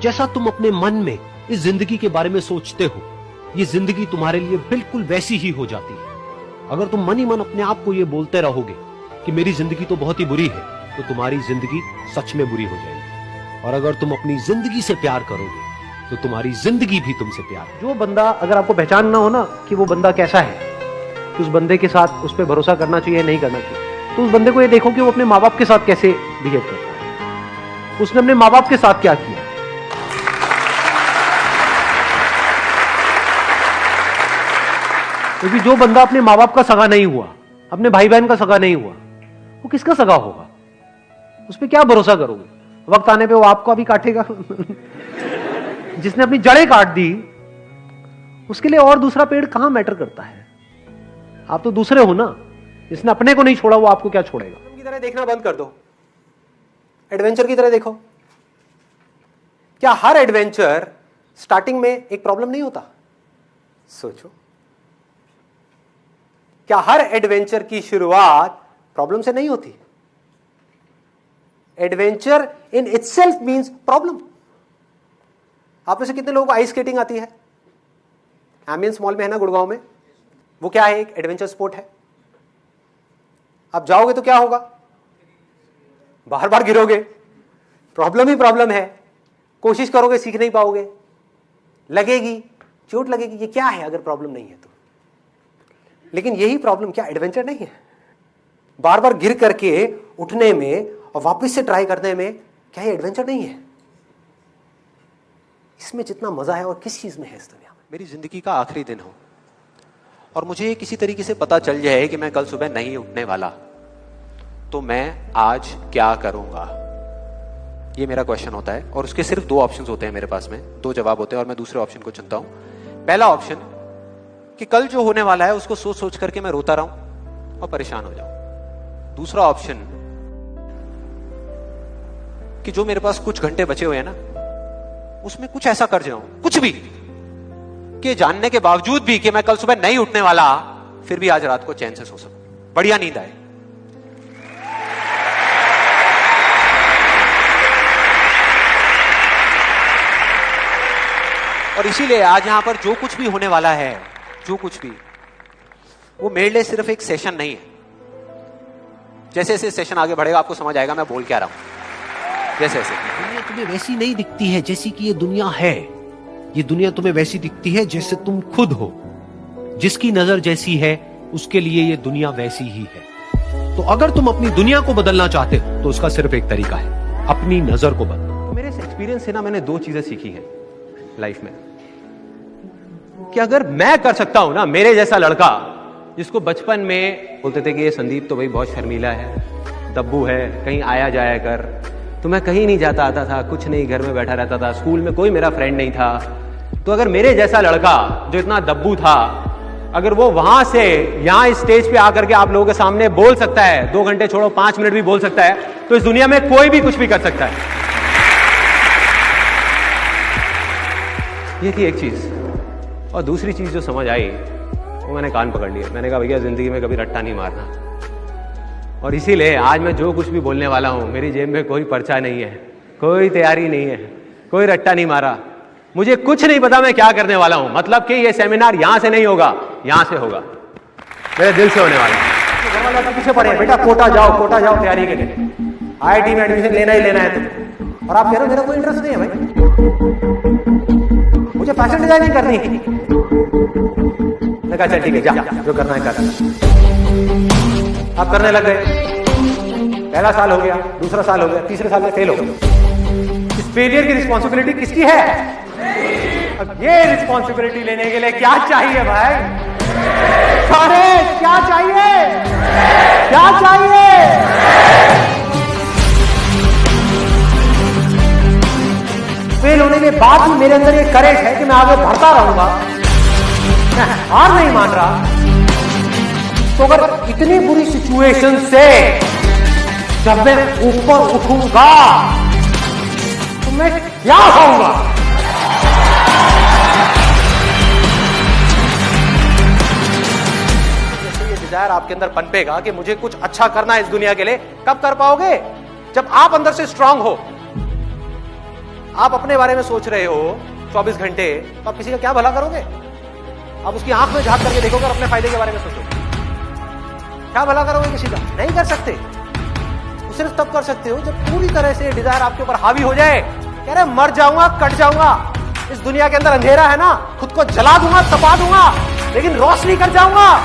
जैसा तुम अपने मन में इस जिंदगी के बारे में सोचते हो, ये जिंदगी तुम्हारे लिए बिल्कुल वैसी ही हो जाती है। अगर तुम मन ही मन अपने आप को ये बोलते रहोगे कि मेरी जिंदगी तो बहुत ही बुरी है, तो तुम्हारी जिंदगी सच में बुरी हो जाएगी। और अगर तुम अपनी जिंदगी से प्यार करोगे तो तुम्हारी जिंदगी भी तुमसे प्यार है। जो बंदा, अगर आपको पहचानना हो ना कि वो बंदा कैसा है, कि उस बंदे के साथ उस पर भरोसा करना चाहिए नहीं करना चाहिए, तो उस बंदे को ये देखो कि वो अपने माँ बाप के साथ कैसे बिहेव करता है, उसने अपने माँ बाप के साथ क्या किया। क्योंकि जो बंदा अपने माँ बाप का सगा नहीं हुआ, अपने भाई बहन का सगा नहीं हुआ, वो किसका सगा होगा? उस पर क्या भरोसा करोगे? वक्त आने पे वो आपको भी काटेगा। जिसने अपनी जड़ें काट दी, उसके लिए और दूसरा पेड़ कहां मैटर करता है? आप तो दूसरे हो ना। जिसने अपने को नहीं छोड़ा वो आपको क्या छोड़ेगा? की तरह देखना बंद कर दो, एडवेंचर की तरह देखो। क्या हर एडवेंचर स्टार्टिंग में एक प्रॉब्लम नहीं होता? सोचो, क्या हर एडवेंचर की शुरुआत प्रॉब्लम से नहीं होती? Adventure in itself means problem. आप में से कितने लोगों को आइस स्केटिंग आती है? एम्बियंस मॉल में है ना गुड़गांव में, वो क्या है? एक एडवेंचर स्पोर्ट है। आप जाओगे तो क्या होगा? बार बार गिरोगे, प्रॉब्लम ही प्रॉब्लम है। कोशिश करोगे, सीख नहीं पाओगे, लगेगी, चोट लगेगी। ये क्या है अगर प्रॉब्लम नहीं है तो? लेकिन यही प्रॉब्लम क्या एडवेंचर नहीं है? बार बार गिर करके उठने में और वापस से ट्राई करने में क्या ये एडवेंचर नहीं है? इसमें जितना मजा है और किस चीज में है इस दुनिया में? मेरी जिंदगी का आखिरी दिन हो और मुझे किसी तरीके से पता चल जाए कि मैं कल सुबह नहीं उठने वाला, तो मैं आज क्या करूंगा? ये मेरा क्वेश्चन होता है। और उसके सिर्फ दो ऑप्शंस होते हैं मेरे पास में, दो जवाब होते हैं और मैं दूसरे ऑप्शन को चुनता हूं। पहला ऑप्शन कि कल जो होने वाला है उसको सोच सोच करके मैं रोता रहूं और परेशान हो जाऊं। दूसरा ऑप्शन कि जो मेरे पास कुछ घंटे बचे हुए हैं ना, उसमें कुछ ऐसा कर जाऊं, कुछ भी, कि जानने के बावजूद भी कि मैं कल सुबह नहीं उठने वाला, फिर भी आज रात को चैन से सो सकूं, बढ़िया नींद आए। और इसीलिए आज यहां पर जो कुछ भी होने वाला है, जो कुछ भी, वो मेरे लिए सिर्फ एक सेशन नहीं है। जैसे जैसे सेशन आगे बढ़ेगा आपको समझ आएगा मैं बोल क्या रहा हूं। जैसे जैसे दुनिया तुम्हें वैसी नहीं दिखती है जैसी कि ये दुनिया है। ये दुनिया तुम्हें वैसी दिखती है जैसे तुम खुद हो। जिसकी नजर जैसी है उसके लिए ये दुनिया वैसी ही है। तो अगर तुम अपनी दुनिया को बदलना चाहते हो तो उसका सिर्फ एक तरीका है, अपनी नजर को बदलो। तो मेरे इस एक्सपीरियंस से ना मैंने दो चीजें सीखी हैं लाइफ में, कि अगर मैं कर सकता हूं ना, मेरे जैसा लड़का जिसको बचपन में बोलते थे कि ये संदीप तो भाई बहुत शर्मीला है, दब्बू है, कहीं आया जाया कर, तो मैं कहीं नहीं जाता आता था, कुछ नहीं, घर में बैठा रहता था, स्कूल में कोई मेरा फ्रेंड नहीं था। तो अगर मेरे जैसा लड़का जो इतना दब्बू था, अगर वो वहां से यहां इस स्टेज पे आकर के आप लोगों के सामने बोल सकता है, 2 घंटे छोड़ो 5 मिनट भी बोल सकता है, तो इस दुनिया में कोई भी कुछ भी कर सकता है। ये थी एक चीज। और दूसरी चीज जो समझ आई, वो मैंने कान पकड़ लिया। मैंने कहा भैया जिंदगी में कभी रट्टा नहीं मारना। और इसीलिए आज मैं जो कुछ भी बोलने वाला हूं, मेरी जेब में कोई पर्चा नहीं है, कोई तैयारी नहीं है, कोई रट्टा नहीं मारा, मुझे कुछ नहीं पता मैं क्या करने वाला हूं। मतलब कि ये सेमिनार यहां से नहीं होगा, यहां से होगा, मेरे दिल से होने वाला है। पीछे पड़े बेटा, कोटा जाओ तैयारी के लिए, IIT में एडमिशन लेना ही लेना है तुमको। और आप कह रहे हो मेरा कोई इंटरेस्ट नहीं है भाई, मुझे फैशन डिजाइनिंग करनी है। कहा चल ठीक है, जा जो करना है कर। आप करने लग गए, पहला साल हो गया, दूसरा साल हो गया, तीसरे साल में फेल हो गए। इस फेलियर की रिस्पॉन्सिबिलिटी किसकी है? अब ये रिस्पॉन्सिबिलिटी लेने के लिए क्या चाहिए भाई? सारे क्या चाहिए? क्या चाहिए? फेल होने के बाद भी मेरे अंदर ये करेज है कि मैं आगे बढ़ता रहूंगा, मैं हार नहीं मान रहा। तो अगर इतनी बुरी सिचुएशन से जब मैं ऊपर उठूंगा तो मैं क्या होऊंगा? जैसे ये डिजायर आपके अंदर पनपेगा कि मुझे कुछ अच्छा करना है इस दुनिया के लिए, कब कर पाओगे? जब आप अंदर से स्ट्रांग हो, आप अपने बारे में सोच रहे हो 24 घंटे, तो आप किसी का क्या भला करोगे? आप उसकी आंख में झांक करके देखोगे और अपने फायदे के बारे में सोचोगे। क्या भला करोगे किसी का? नहीं कर सकते। तो सिर्फ तब कर सकते हो जब पूरी तरह से डिजायर आपके ऊपर हावी हो जाए। कह रहे मर जाऊंगा, कट जाऊंगा, इस दुनिया के अंदर अंधेरा है ना, खुद को जला दूंगा, तपा दूंगा, लेकिन रोशनी कर जाऊंगा।